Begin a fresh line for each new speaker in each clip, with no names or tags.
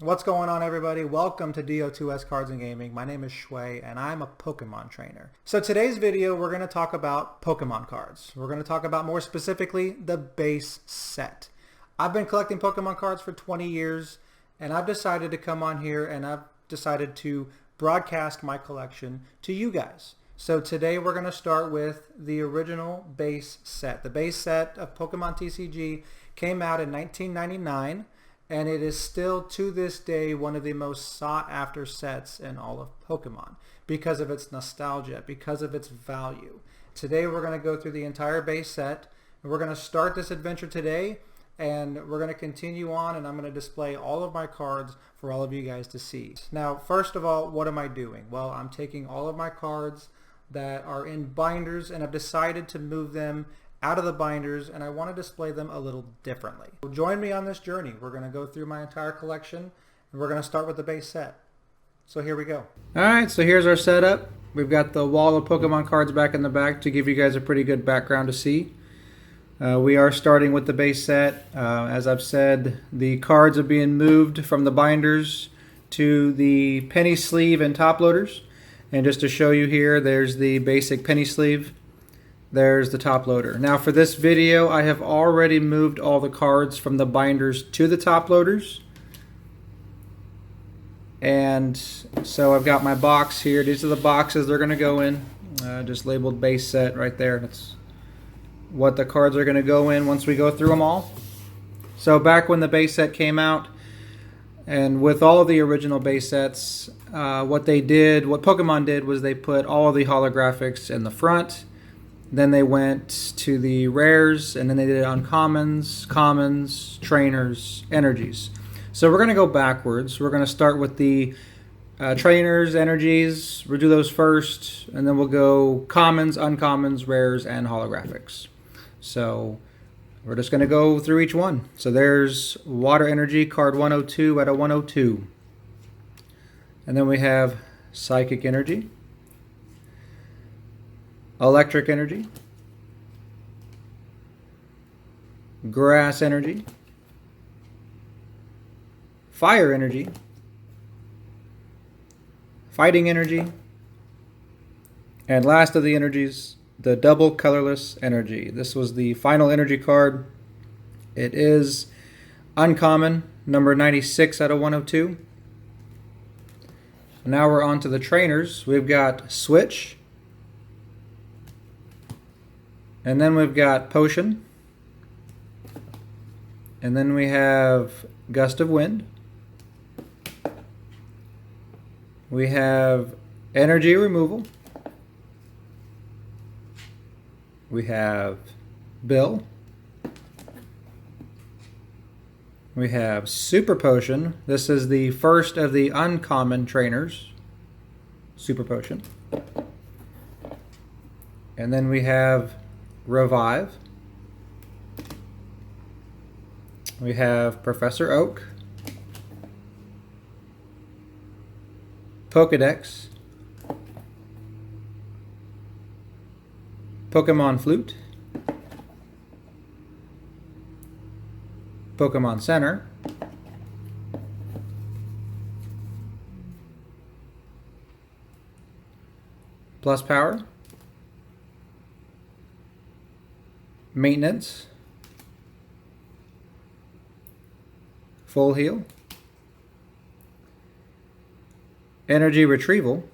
What's going on, everybody? Welcome to DO2S Cards and Gaming. My name is Shui and I'm a Pokemon trainer. So today's video we're going to talk about Pokemon cards. We're going to talk about more specifically the base set. I've been collecting Pokemon cards for 20 years and I've decided to come on here and I've decided to broadcast my collection to you guys. So today we're going to start with the original base set. The base set of Pokemon TCG came out in 1999. And it is still to this day one of the most sought after sets in all of Pokemon because of its nostalgia, because of its value. Today we're going to go through the entire base set and we're going to start this adventure today and we're going to continue on, and I'm going to display all of my cards for all of you guys to see. Now, first of all, what am I doing? Well, I'm taking all of my cards that are in binders and I've decided to move them out of the binders, and I want to display them a little differently. So join me on this journey. We're going to go through my entire collection and we're going to start with the base set. So here we go. Alright, so here's our setup. We've got the wall of Pokemon cards back in the back to give you guys a pretty good background to see. We are starting with the base set. As I've said, the cards are being moved from the binders to the penny sleeve and top loaders. And just to show you here, there's the basic penny sleeve. There's the top loader. Now for this video, I have already moved all the cards from the binders to the top loaders. And so I've got my box here. These are the boxes they're going to go in. Just labeled base set right there. That's what the cards are going to go in once we go through them all. So back when the base set came out, and with all of the original base sets, what Pokemon did was they put all of the holographics in the front. Then they went to the rares, and then they did uncommons, commons, trainers, energies. So we're going to go backwards. We're going to start with the trainers, energies. We'll do those first, and then we'll go commons, uncommons, rares, and holographics. So we're just going to go through each one. So there's Water Energy, card 102 out of 102. And then we have Psychic Energy. Electric Energy, Grass Energy, Fire Energy, Fighting Energy, and last of the energies, the Double Colorless Energy. This was the final energy card. It is uncommon, number 96 out of 102. Now we're on to the trainers. We've got Switch. And then we've got Potion. And then we have Gust of Wind. We have Energy Removal. We have Bill. We have Super Potion. This is the first of the uncommon trainers. Super Potion. And then we have Revive. We have Professor Oak. Pokedex. Pokemon Flute. Pokemon Center. Plus Power. Maintenance, Full Heal, Energy Retrieval,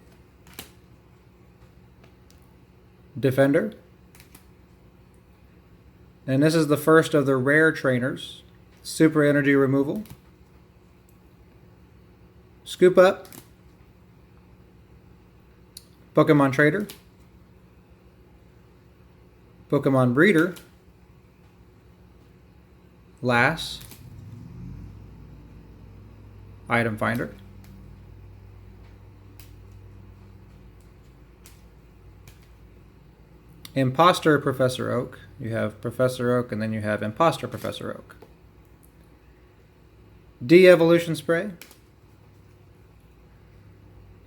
Defender, and this is the first of the rare trainers, Super Energy Removal, Scoop Up, Pokemon Trader, Pokemon Breeder, Lass, Item Finder, Imposter Professor Oak. You have Professor Oak and then you have Imposter Professor Oak. De-Evolution Spray,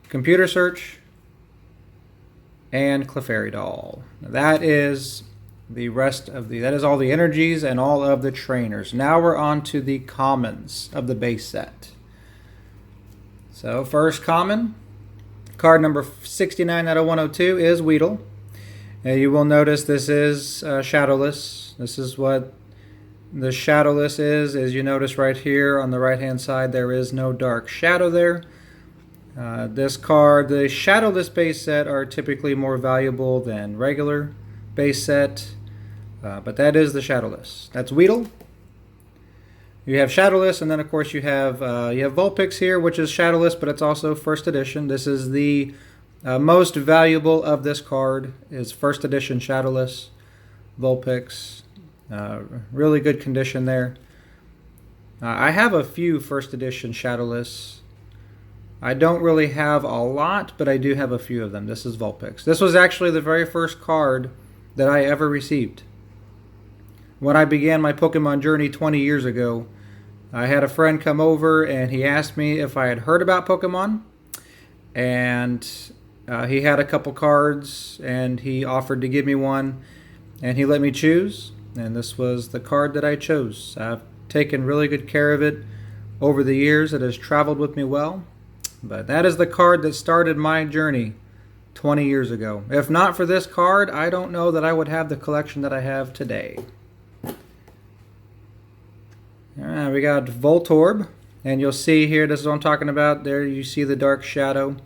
Computer Search, and Clefairy Doll. Now that is that is all the energies and all of the trainers. Now we're on to the commons of the base set. So first common, card number 69 out of 102 is Weedle. And you will notice this is shadowless. This is what the shadowless is you notice right here on the right hand side there is no dark shadow there. This card, the shadowless base set are typically more valuable than regular base set, but that is the shadowless. That's Weedle. You have shadowless, and then of course you have Vulpix here, which is shadowless, but it's also first edition. This is the most valuable of this card is first edition shadowless Vulpix. Really good condition there. I have a few first edition shadowless. I don't really have a lot, but I do have a few of them. This is Vulpix. This was actually the very first card that I ever received. When I began my Pokemon journey 20 years ago, I had a friend come over and he asked me if I had heard about Pokemon, and he had a couple cards and he offered to give me one and he let me choose, and this was the card that I chose. I've taken really good care of it over the years. It has traveled with me well, but that is the card that started my journey 20 years ago. If not for this card, I don't know that I would have the collection that I have today. We got Voltorb, and you'll see here, this is what I'm talking about. There you see the dark shadow.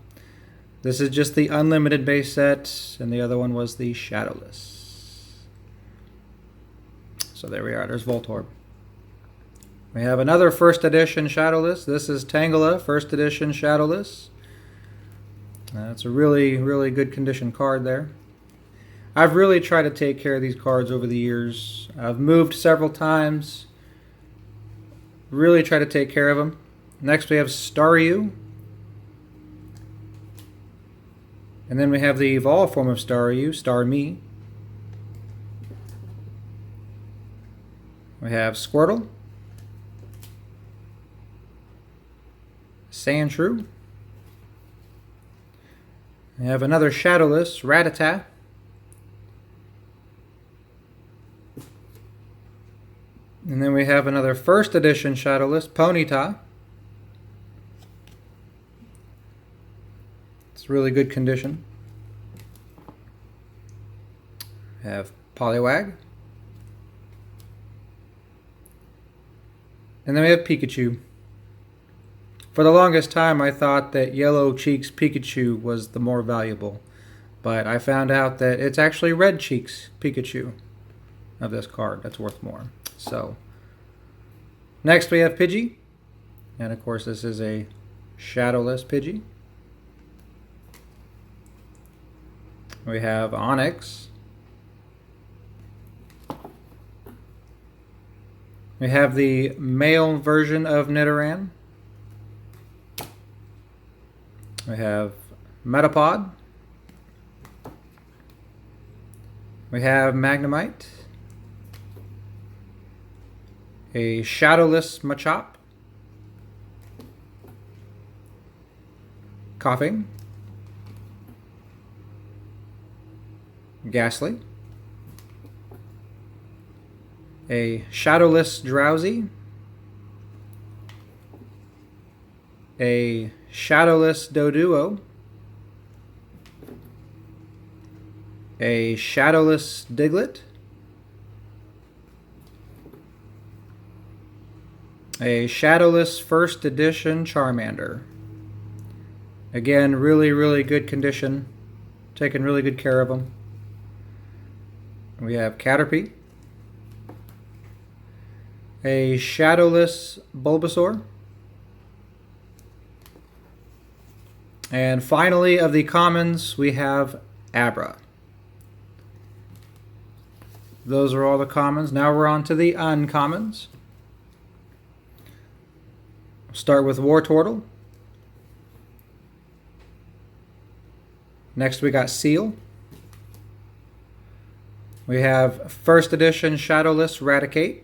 This is just the unlimited base set, and the other one was the shadowless. So there we are, there's Voltorb. We have another first edition shadowless. This is Tangela, first edition shadowless. It's a really, really good condition card there. I've really tried to take care of these cards over the years. I've moved several times. Really try to take care of them. Next we have Staryu. And then we have the evolved form of Staryu, Starmie. We have Squirtle. Sandshrew. We have another shadowless, Rattata. And then we have another first edition shadowless, Ponyta. It's really good condition. We have Poliwag. And then we have Pikachu. For the longest time I thought that Yellow Cheeks Pikachu was the more valuable, but I found out that it's actually Red Cheeks Pikachu of this card that's worth more. So next we have Pidgey, and of course this is a shadowless Pidgey. We have Onix. We have the male version of Nidoran. We have Metapod. We have Magnemite. A shadowless Machop. Coughing. Ghastly. A shadowless Drowsy. A shadowless Doduo. A shadowless Diglett. A shadowless first edition Charmander. Again, really, really good condition. Taking really good care of them. We have Caterpie. A shadowless Bulbasaur. And finally, of the commons, we have Abra. Those are all the commons. Now we're on to the uncommons. Start with Wartortle. Next we got Seal. We have first edition shadowless Raticate.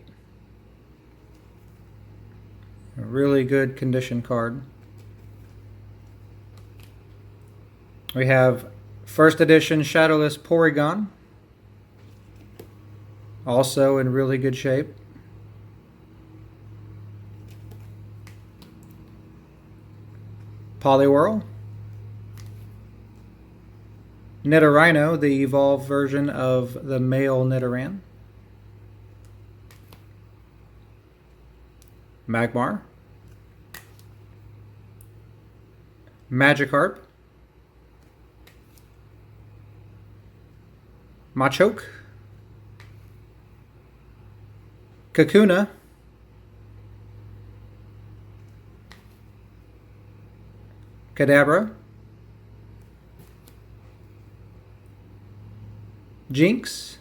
A really good condition card. We have first edition shadowless Porygon. Also in really good shape. Poliwhirl. Nidorino, the evolved version of the male Nidoran. Magmar. Magikarp. Machoke. Kakuna. Kadabra. Jinx.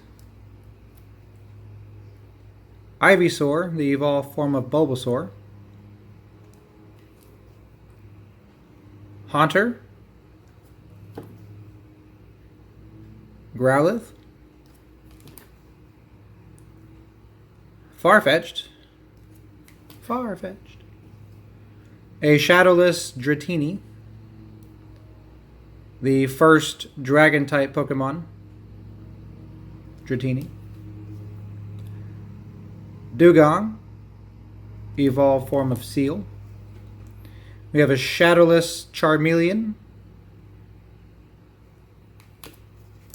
Ivysaur, the evolved form of Bulbasaur. Haunter. Growlithe. Farfetch'd. A shadowless Dratini. The first dragon-type Pokemon. Dratini. Dugong, evolved form of Seal. We have a shadowless Charmeleon.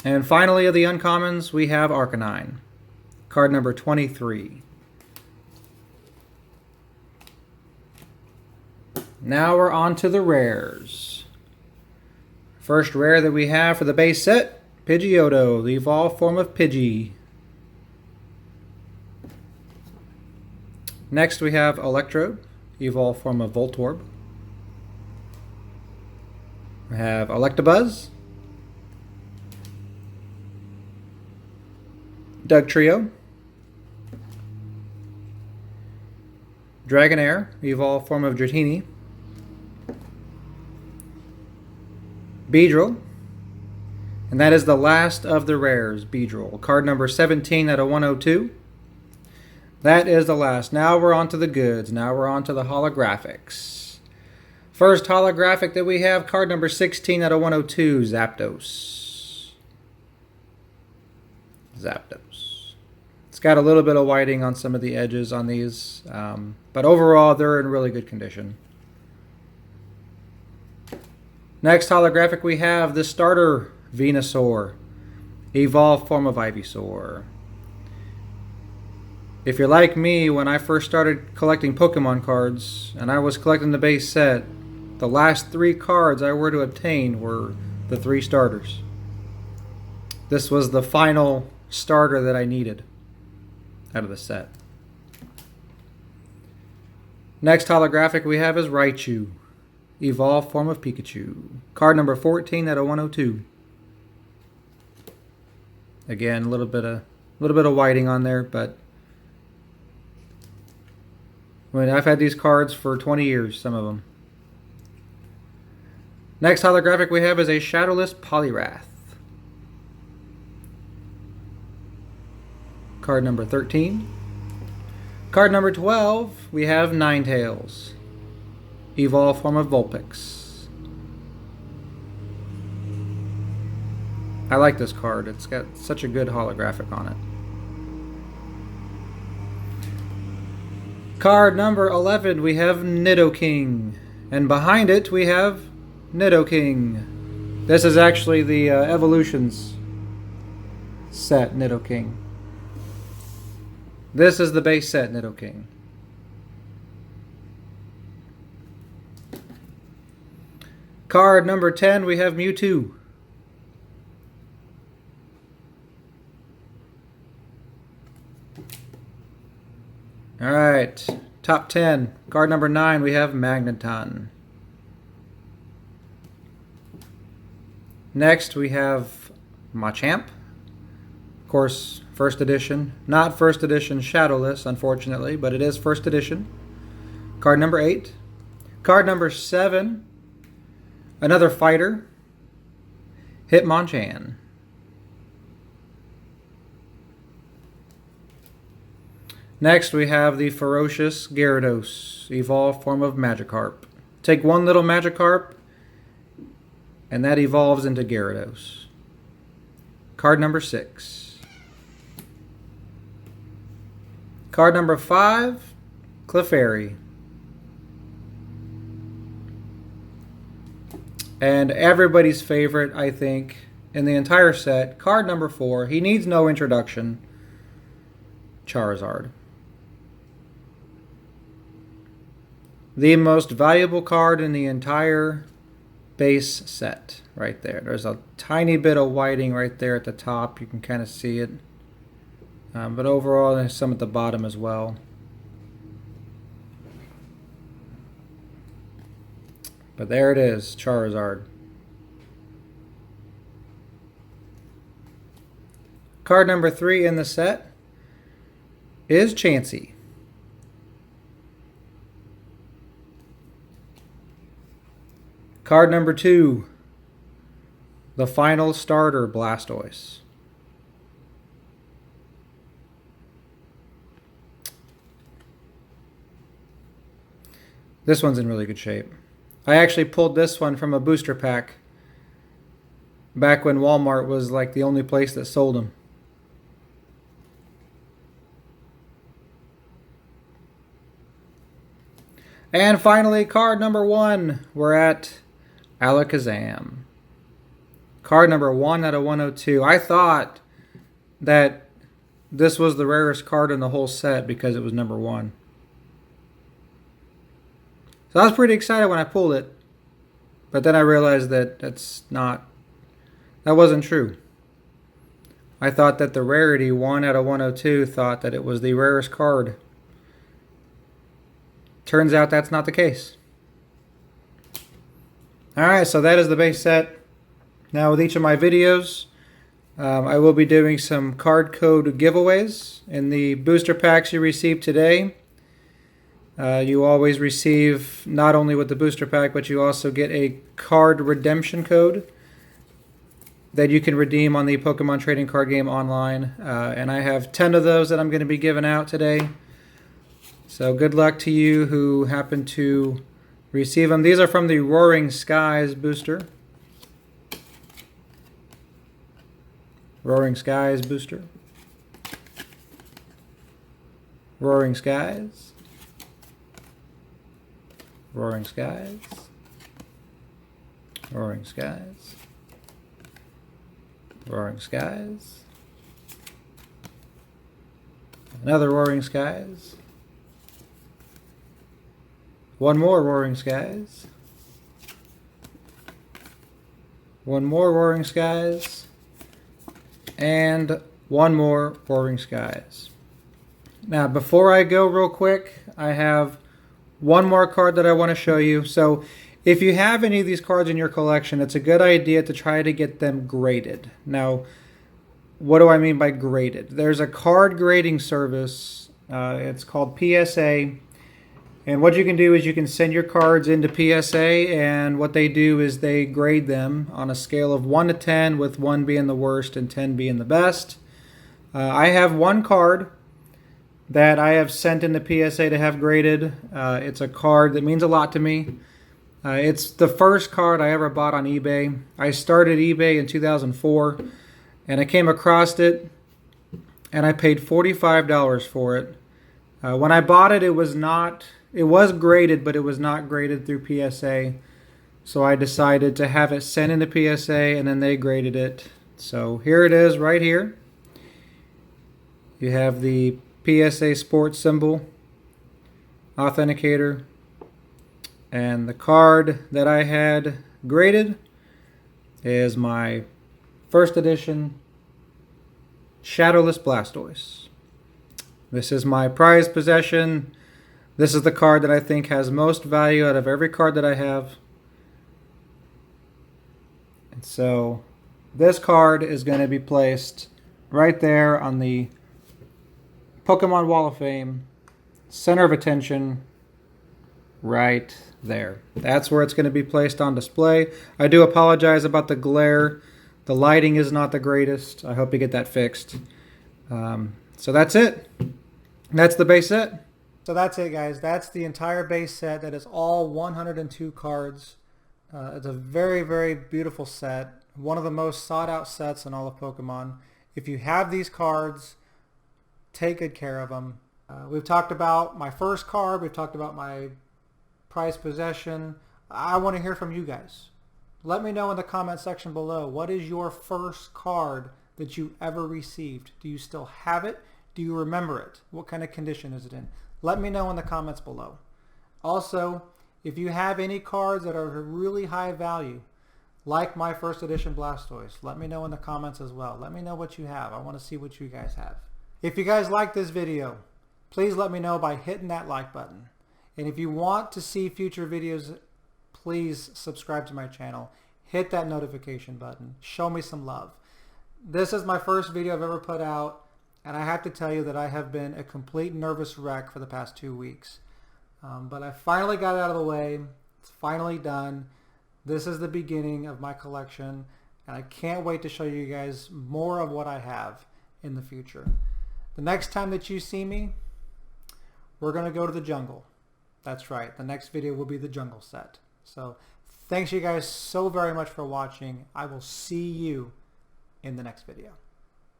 And finally, of the uncommons, we have Arcanine, card number 23. Now we're on to the rares. First rare that we have for the base set, Pidgeotto, the evolved form of Pidgey. Next we have Electrode, evolved form of Voltorb. We have Electabuzz, Dugtrio, Dragonair, evolved form of Dratini, Beedrill, and that is the last of the rares, Beedrill. Card number 17 out of 102. That is the last. Now we're on to the goods. Now we're on to the holographics. First holographic that we have, card number 16 out of 102, Zapdos. It's got a little bit of whiting on some of the edges on these, but overall they're in really good condition. Next holographic we have the starter Venusaur, evolved form of Ivysaur. If you're like me, when I first started collecting Pokemon cards, and I was collecting the base set, the last 3 cards I were to obtain were the 3 starters. This was the final starter that I needed out of the set. Next holographic we have is Raichu, evolved form of Pikachu. Card number 14 out of 102. Again, a little bit of whiting on there, but I've had these cards for 20 years, some of them. Next holographic we have is a shadowless Poliwrath. Card number 13. Card number 12, we have Ninetales, evolved form of Vulpix. I like this card. It's got such a good holographic on it. Card number 11, we have Nidoking. And behind it, we have Nidoking. This is actually the Evolutions set Nidoking. This is the base set Nidoking. Card number 10, we have Mewtwo. Alright, top 10. Card number 9, we have Magneton. Next, we have Machamp. Of course, first edition. Not first edition Shadowless, unfortunately, but it is first edition. Card number 8. Card number 7, another fighter, Hitmonchan. Next, we have the ferocious Gyarados, evolved form of Magikarp. Take one little Magikarp, and that evolves into Gyarados. Card number 6. Card number 5, Clefairy. And everybody's favorite, I think, in the entire set, card number 4. He needs no introduction. Charizard. The most valuable card in the entire base set right there. There's a tiny bit of whiting right there at the top. You can kind of see it. But overall, there's some at the bottom as well. But there it is, Charizard. Card number 3 in the set is Chansey. Card number 2, the final starter, Blastoise. This one's in really good shape. I actually pulled this one from a booster pack back when Walmart was like the only place that sold them. And finally, card number 1, we're at Alakazam. Card number 1 out of 102. I thought that this was the rarest card in the whole set because it was number 1. So I was pretty excited when I pulled it. But then I realized that that wasn't true. I thought that the rarity 1 out of 102 thought that it was the rarest card. Turns out that's not the case. Alright, so that is the base set. Now with each of my videos, I will be doing some card code giveaways. In the booster packs you receive today, you always receive, not only with the booster pack, but you also get a card redemption code that you can redeem on the Pokemon trading card game online. And I have 10 of those that I'm going to be giving out today. So good luck to you who happen to receive them. These are from the Roaring Skies booster. Roaring Skies booster. Roaring Skies. Roaring Skies. Roaring Skies. Roaring Skies. Another Roaring Skies. One more Roaring Skies. One more Roaring Skies. And one more Roaring Skies. Now, before I go real quick, I have one more card that I want to show you. So, if you have any of these cards in your collection, it's a good idea to try to get them graded. Now, what do I mean by graded? There's a card grading service. It's called PSA. And what you can do is you can send your cards into PSA, and what they do is they grade them on a scale of 1 to 10, with 1 being the worst and 10 being the best. I have one card that I have sent into PSA to have graded. It's a card that means a lot to me. It's the first card I ever bought on eBay. I started eBay in 2004, and I came across it, and I paid $45 for it. When I bought it, it was graded, but it was not graded through PSA. So I decided to have it sent into PSA, and then they graded it. So here it is right here. You have the PSA Sports symbol, authenticator, and the card that I had graded is my first edition Shadowless Blastoise. This is my prized possession. This is the card that I think has most value out of every card that I have. And so this card is going to be placed right there on the Pokemon Wall of Fame, center of attention, right there. That's where it's going to be placed on display. I do apologize about the glare. The lighting is not the greatest. I hope you get that fixed. So that's it. That's the base set. So that's it, guys. That's the entire base set. That is all 102 cards. It's a very, very beautiful set. One of the most sought out sets in all of Pokemon. If you have these cards, take good care of them. We've talked about my first card. We've talked about my prized possession. I want to hear from you guys. Let me know in the comment section below, what is your first card that you ever received? Do you still have it? Do you remember it? What kind of condition is it in? Let me know in the comments below. Also, if you have any cards that are really high value, like my first edition Blastoise, let me know in the comments as well. Let me know what you have. I want to see what you guys have. If you guys like this video, please let me know by hitting that like button. And if you want to see future videos, please subscribe to my channel. Hit that notification button. Show me some love. This is my first video I've ever put out, and I have to tell you that I have been a complete nervous wreck for the past 2 weeks. But I finally got it out of the way. It's finally done. This is the beginning of my collection, and I can't wait to show you guys more of what I have in the future. The next time that you see me, we're going to go to the jungle. That's right. The next video will be the jungle set. So thanks you guys so very much for watching. I will see you in the next video.